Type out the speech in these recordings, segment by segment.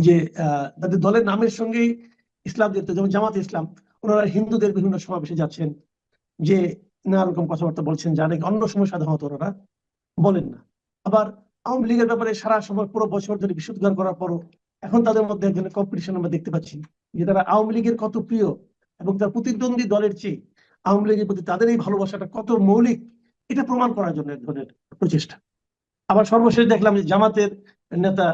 যে তাদের দলের নামের সঙ্গেই ইসলাম যেত, যেমন জামাত ইসলাম, ওনারা হিন্দুদের বিভিন্ন সমাবেশে যাচ্ছেন, যে নানা রকম কথাবার্তা বলছেন, যা নাকি অন্য সময় সাধারণত ওনারা বলেন না। আবার আওয়ামী লীগের ব্যাপারে সারা সময় পুরো বছর ধরে বিশুদ্ধার করার পরও এখন তাদের মধ্যে এক ধরনের কম্পিটিশন আমরা দেখতে পাচ্ছি, যে তারা আওয়ামী লীগের কত প্রিয় এবং তার প্রতিদ্বন্দ্বী দলের চেয়ে আওয়ামী লীগের প্রতি তাদের এই ভালোবাসাটা কত মৌলিক, এটা প্রমাণ করার জন্য এক ধরনের প্রচেষ্টা। আবার সর্বশেষ দেখলাম যে জামাতের নেতা,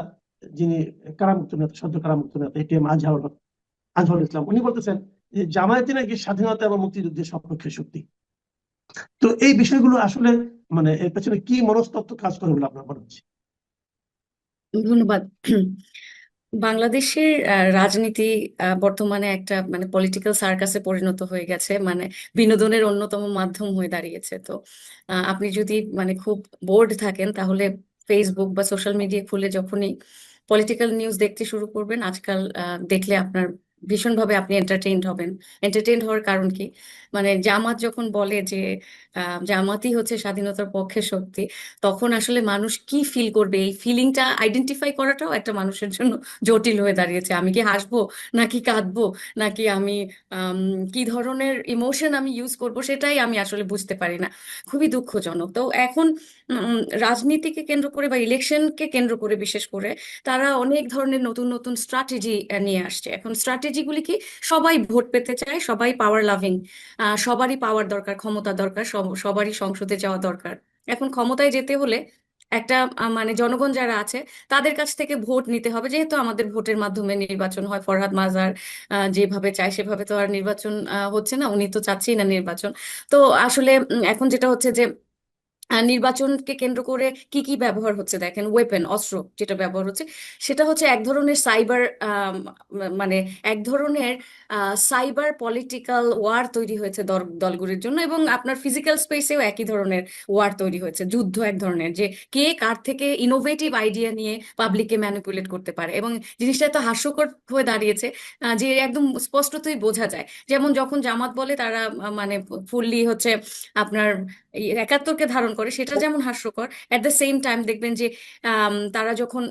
যিনি কারামুক্ত নেতা, সদ্য কারামুক্ত নেতা এটিএম আজহারুল ইসলাম, উনি বলতেছেন যে জামায়াতে নাকি স্বাধীনতা এবং মুক্তিযুদ্ধের সপক্ষে শক্তি। তো এই বিষয়গুলো আসলে মানে এর পেছনে কি মনস্তত্ত্ব কাজ করে বলে আপনার মনে হচ্ছে? ধন্যবাদ। বাংলাদেশের রাজনীতি বর্তমানে একটা মানে পলিটিক্যাল সার্কাসে পরিণত হয়ে গেছে, মানে বিনোদনের অন্যতম মাধ্যম হয়ে দাঁড়িয়েছে। তো আপনি যদি মানে খুব বোর্ড থাকেন, তাহলে ফেসবুক বা সোশ্যাল মিডিয়া খুলে যখনই পলিটিক্যাল নিউজ দেখতে শুরু করবেন, আজকাল দেখলে আপনার ভীষণভাবে আপনি এন্টারটেইনড হবেন। এন্টারটেইনড হওয়ার কারণ কি? মানে জামাত যখন বলে যে জামাতই হচ্ছে স্বাধীনতার পক্ষে শক্তি, তখন আসলে মানুষ কি ফিল করবে, এই ফিলিংটা আইডেন্টিফাই করাটাও একটা মানুষের জন্য জটিল হয়ে দাঁড়িয়েছে। আমি কি হাসবো, নাকি কাঁদবো, নাকি আমি আম, কি ধরনের ইমোশন আমি ইউজ করব, সেটাই আমি আসলে বুঝতে পারি না। খুবই দুঃখজনক। তো এখন রাজনীতিকে কেন্দ্র করে বা ইলেকশনকে কেন্দ্র করে বিশেষ করে তারা অনেক ধরনের নতুন নতুন স্ট্র্যাটেজি নিয়ে আসছে। এখন স্ট্র্যাটেজিগুলি কি? সবাই ভোট পেতে চায়, সবাই পাওয়ার লাভিং, সবারই পাওয়ার দরকার, ক্ষমতা দরকার, সবারই সংসদে যাওয়া দরকার। এখন ক্ষমতায় যেতে হলে একটা মানে জনগণ যারা আছে তাদের কাছ থেকে ভোট নিতে হবে। যেহেতু আমাদের ভোটের মাধ্যমে নির্বাচন হয়, ফরহাদ মাজার যেভাবে চায় সেভাবে তো আর নির্বাচন হচ্ছে না, উনি তো চাচ্ছেই না নির্বাচন। তো আসলে এখন যেটা হচ্ছে যে নির্বাচনকে কেন্দ্র করে কি কি ব্যবহার হচ্ছে দেখেন। ওয়েপেন, অস্ত্র যেটা ব্যবহার হচ্ছে, সেটা হচ্ছে এক ধরনের সাইবার, মানে এক ধরনের সাইবার পলিটিক্যাল ওয়ার তৈরি হয়েছে দলগুলির জন্য, এবং আপনার ফিজিক্যাল স্পেসেও একই ধরনের ওয়ার তৈরি হয়েছে, যুদ্ধ এক ধরনের, যে কে কার থেকে ইনোভেটিভ আইডিয়া নিয়ে পাবলিককে ম্যানিপুলেট করতে পারে। এবং জিনিসটা এত হাস্যকর হয়ে দাঁড়িয়েছে যে একদম স্পষ্টতই বোঝা যায়। যেমন যখন জামাত বলে তারা মানে ফুললি হচ্ছে আপনার এই 71-কে ধারণ করে, সেটা যেমন হাস্যকর, এট দ্য সেম টাইম দেখবেন যে তারা যখন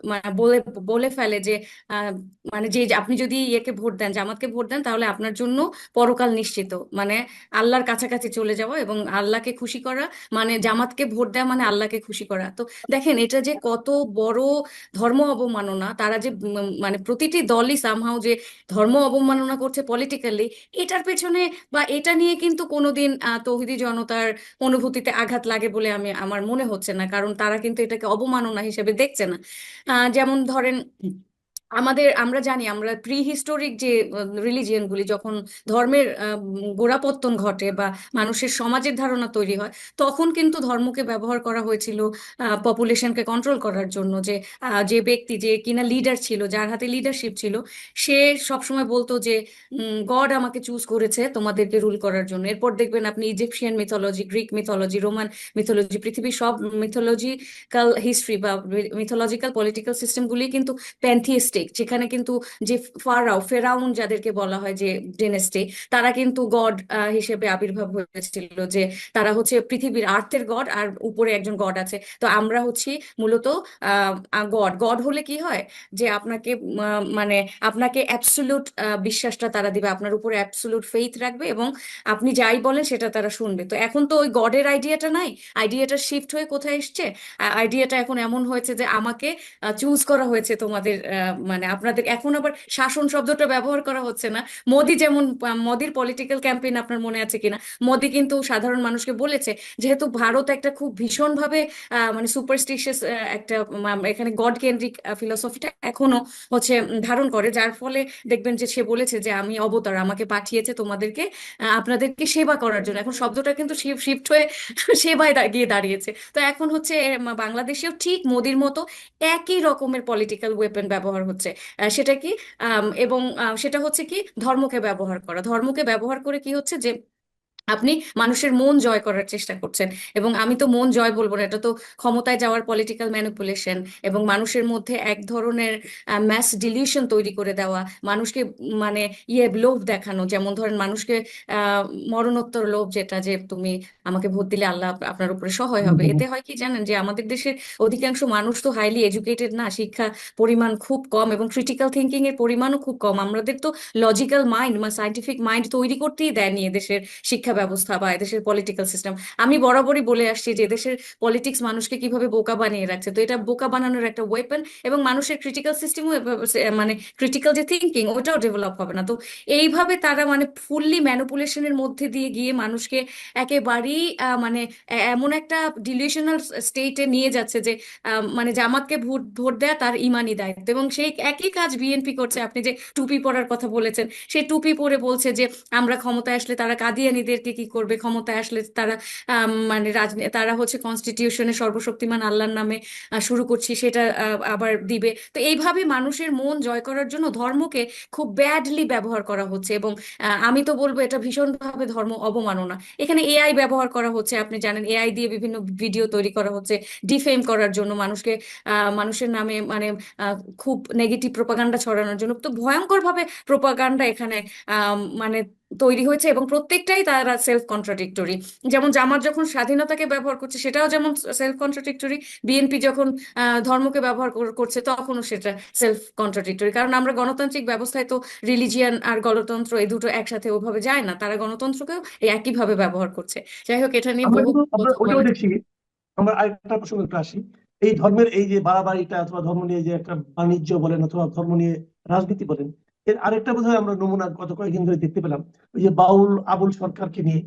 মানে বলে বলে ফেলে যে আহ, মানে যে যে আপনি যদি ইয়েকে ভোট দেন, জামাতকে ভোট দেন, তাহলে আপনার জন্য পরকাল নিশ্চিত, মানে আল্লাহর কাছাকাছি চলে যাওয়া এবং আল্লাহকে খুশি করা, মানে জামাতকে ভোট দেওয়া মানে আল্লাহকে খুশি করা। তো দেখেন এটা যে কত বড় ধর্ম অবমাননা। তারা যে মানে প্রতিটি দলই সামহাও যে ধর্ম অবমাননা করছে পলিটিক্যালি, এটার পেছনে বা এটা নিয়ে কিন্তু কোনোদিন তৌহিদি জনতার অনুভূতিতে আঘাত লাগে বলে আমার মনে হচ্ছে না, কারণ তারা কিন্তু এটাকে অবমাননা হিসেবে দেখছে না। যেমন ধরেন আমরা জানি, আমরা প্রি হিস্টোরিক যে রিলিজিয়নগুলি, যখন ধর্মের গোড়াপত্তন ঘটে বা মানুষের সমাজের ধারণা তৈরি হয়, তখন কিন্তু ধর্মকে ব্যবহার করা হয়েছিল পপুলেশনকে কন্ট্রোল করার জন্য। যে যে ব্যক্তি যে কিনা লিডার ছিল, যার হাতে লিডারশিপ ছিল, সে সবসময় বলতো যে গড আমাকে চুজ করেছে তোমাদেরকে রুল করার জন্য। এরপর দেখবেন আপনি Egyptian mythology, Greek mythology, Roman mythology, পৃথিবীর সব মিথোলজিক্যাল হিস্ট্রি বা মিথোলজিক্যাল পলিটিক্যাল সিস্টেমগুলি কিন্তু প্যান্থিস্টিক, যেখানে কিন্তু যে ফেরাউন যাদেরকে বলা হয় যে ডেনেস্টি, তারা কিন্তু গড হিসেবে আবির্ভাব হয়েছিল, যে তারা হচ্ছে পৃথিবীর আর্থের গড, আর উপরে একজন গড আছে। তো আমরা হচ্ছি মূলত গড। গড হলে কি হয়, যে আপনাকে মানে আপনাকে অ্যাবসোলিউট বিশ্বাসটা তারা দিবে, আপনার উপরে অ্যাবসোলিউট ফেইথ রাখবে, এবং আপনি যাই বলেন সেটা তারা শুনবে। তো এখন তো ওই গডের আইডিয়াটা নাই, আইডিয়াটা শিফট হয়ে কোথায় এসছে? আইডিয়াটা এখন এমন হয়েছে যে আমাকে চুজ করা হয়েছে তোমাদের, মানে আপনাদের। এখন আবার শাসন শব্দটা ব্যবহার করা হচ্ছে না। মোদি যেমন, মোদির পলিটিক্যাল ক্যাম্পেইন আপনার মনে আছে কিনা, মোদি কিন্তু সাধারণ মানুষকে বলেছে, যেহেতু ভারত একটা খুব ভীষণভাবে মানে সুপারস্টিশিয়াস একটা এখানে গড কেন্দ্রিক ফিলোসফিটা এখনো হচ্ছে ধারণ করে, যার ফলে দেখবেন যে সে বলেছে যে আমি অবতার, আমাকে পাঠিয়েছে তোমাদেরকে আপনাদেরকে সেবা করার জন্য। এখন শব্দটা কিন্তু শিফট হয়ে সেবায় গিয়ে দাঁড়িয়েছে। তো এখন হচ্ছে বাংলাদেশেও ঠিক মোদির মতো একই রকমের পলিটিক্যাল ওয়েপন ব্যবহার হচ্ছে। সেটা কি? এবং সেটা হচ্ছে কি, ধর্মকে ব্যবহার করা। ধর্মকে ব্যবহার করে কি হচ্ছে, যে আপনি মানুষের মন জয় করার চেষ্টা করছেন, এবং আমি তো মন জয় বলবো না, এটা তো ক্ষমতায় যাওয়ার পলিটিক্যাল ম্যানিপুলেশন, এবং মানুষের মধ্যে এক ধরনের ম্যাস ডিলিউশন তৈরি করে দেওয়া, মানুষকে মানে লোভ দেখানো, যেমন ধরেন মানুষকে মরণোত্তর লোভ, যেটা যে তুমি আমাকে ভোট দিলে আল্লাহ আপনার উপরে সহায় হুম, হবে। হুম, এতে হয় কি জানেন, যে আমাদের দেশের অধিকাংশ মানুষ তো হাইলি এডুকেটেড না, শিক্ষা পরিমাণ খুব কম, এবং ক্রিটিক্যাল থিঙ্কিং এর পরিমাণও খুব কম। আমাদের তো লজিক্যাল মাইন্ড বা সাইন্টিফিক মাইন্ড তৈরি করতেই দেয়নি এদেশের শিক্ষা ব্যবস্থা বা এদেশের পলিটিক্যাল সিস্টেম। আমি বরাবরই বলে আসছি যে এদেশের পলিটিক্স মানুষকে কিভাবে বোকা বানিয়ে রাখছে, তো এটা বোকা বানানোর একটা ওয়েপন, এবং মানুষের ক্রিটিক্যাল সিস্টেমও মানে ক্রিটিক্যাল যে থিঙ্কিং ওটাও ডেভেলপ হবে না। তো এইভাবে তারা মানে ফুললি ম্যানিপুলেশনের মধ্যে দিয়ে গিয়ে মানুষকে একেবারেই মানে এমন একটা ডিলিউশনাল স্টেটে নিয়ে যাচ্ছে যে মানে জামাতকে ভোট ভোট দেয়া তার ইমানি দায়িত্ব, এবং সেই একই কাজ বিএনপি করছে। আপনি যে টুপি পরার কথা বলেছেন, সেই টুপি পরে বলছে যে আমরা ক্ষমতায় আসলে তারা কাদিয়ানীদেরকে কি করবে, ক্ষমতায় আসলে তারা মানে তারা হচ্ছে কনস্টিটিউশনের সর্বশক্তিমান আল্লাহর নামে শুরু করছি সেটা আবার দিবে। তো এইভাবে মানুষের মন জয় করার জন্য ধর্মকে খুব ব্যাডলি ব্যবহার করা হচ্ছে, এবং আমি তো বলবো এটা ভীষণভাবে ধর্ম অবমাননা। এখানে এআই ব্যবহার করা হচ্ছে, আপনি জানেন এআই দিয়ে বিভিন্ন ভিডিও তৈরি করা হচ্ছে ডিফেম করার জন্য, মানুষকে মানুষের নামে মানে খুব নেগেটিভ প্রোপাগান্ডা ছড়ানোর জন্য। তো ভয়ঙ্কর ভাবে প্রোপাগান্ডা এখানে মানে তৈরি হয়েছে, এবং প্রত্যেকটাই তারা সেলফ কন্ট্রাডিক্টরি। যেমন জামাত যখন স্বাধীনতাকে ব্যবহার করছে সেটাও যেমন সেলফ কন্ট্রাডিক্টরি, বিএনপি যখন ধর্মকে ব্যবহার করছে তখনও সেটা সেলফ কন্ট্রাডিক্টরি। কারণ আমরা গণতান্ত্রিক ব্যবস্থায় তো রিলিজিয়ান আর গণতন্ত্র এই দুটো একসাথে ওভাবে যায় না, তারা গণতন্ত্রকেও এই একইভাবে ব্যবহার করছে। যাই হোক, এটা নিয়ে আমরা বহু কিন্তু আমরা কথা ওইটাও বলা যায়। দেখছি। আমরা আরেকটা প্রসঙ্গে একটু আসি। এই ধর্মের এই যে বাড়াবাড়িটা অথবা ধর্ম নিয়ে যে একটা বাণিজ্য বলেন অথবা ধর্ম নিয়ে রাজনীতি বলেন, এর আরেকটা বোধহয় আমরা নমুনা গত কয়েকদিন ধরে দেখতে পেলাম। ওই যে বাউল আবুল সরকারকে নিয়ে,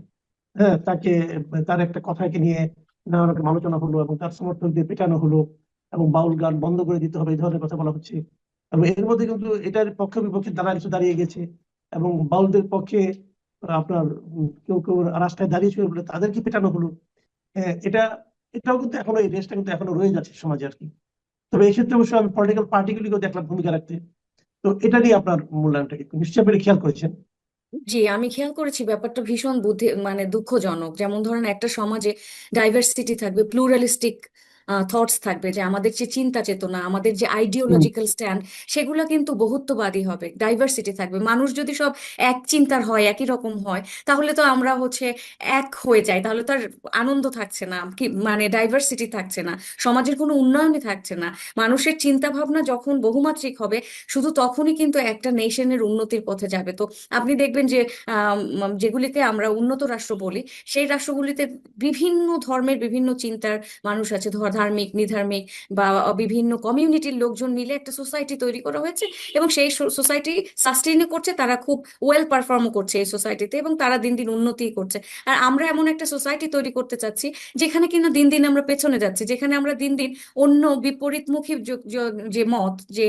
হ্যাঁ, তাকে তার একটা কথাকে নিয়ে নানা রকম আলোচনা হলো এবং তার সমর্থকদের পেটানো হলো, এবং বাউল গান বন্ধ করে দিতে হবে এই ধরনের কথা বলা হচ্ছে। এবং এর মধ্যে কিন্তু এটার পক্ষে বিপক্ষে দ্বারা কিছু দাঁড়িয়ে গেছে, এবং বাউলদের পক্ষে আপনার কেউ কেউ রাস্তায় দাঁড়িয়েছিল বলে তাদেরকে পেটানো হলো। এটা এটাও কিন্তু এখনো এই রেসটা কিন্তু এখনো রয়ে যাচ্ছে সমাজে আর কি। তবে এই ক্ষেত্রে অবশ্যই আমি পলিটিক্যাল পার্টিগুলিকেও দেখলাম ভূমিকা রাখতে। তো এটা নিয়ে আপনার মূল্যায়নটা কি নিশ্চয়ই আপনি খেয়াল করেছেন? জি, আমি খেয়াল করেছি ব্যাপারটা ভীষণ মানে দুঃখজনক। যেমন ধরেন একটা সমাজে ডাইভার্সিটি থাকবে, প্লুরালিস্টিক থটস থাকবে, যে আমাদের যে চিন্তা চেতনা, আমাদের যে হুম, আইডিওলজিক্যাল স্ট্যান্ড, সেগুলো কিন্তু বহুত্ববাদী হবে। ডাইভার্সিটি থাকবে, মানুষ যদি সব এক চিন্তার হয়, একই রকম হয়, তাহলে তো আমরা হচ্ছে এক হয়ে যাই, তাহলে তো আর আনন্দ থাকছে না, কি মানে ডাইভার্সিটি থাকছে না, সমাজের কোনো উন্নয়নই থাকছে না। মানুষের চিন্তা ভাবনা যখন বহুমাত্রিক হবে, শুধু তখনই কিন্তু একটা নেশনের উন্নতির পথে যাবে। তো আপনি দেখবেন যে যেগুলিকে আমরা উন্নত রাষ্ট্র বলি, সেই রাষ্ট্রগুলিতে বিভিন্ন ধর্মের বিভিন্ন চিন্তার মানুষ আছে, ধার্মিক, নিধার্মিক বা বিভিন্ন কমিউনিটির লোকজন মিলে একটা সোসাইটি তৈরি করা হয়েছে, এবং সেই সোসাইটি সাস্টেইন করছে, তারা খুব ওয়েল পারফর্মও করছে এই সোসাইটিতে, এবং তারা দিন দিন উন্নতি করছে। আর আমরা এমন একটা সোসাইটি তৈরি করতে চাচ্ছি যেখানে কিনা দিন দিন আমরা পেছনে যাচ্ছি, যেখানে আমরা দিন দিন অন্য বিপরীতমুখী যে মত, যে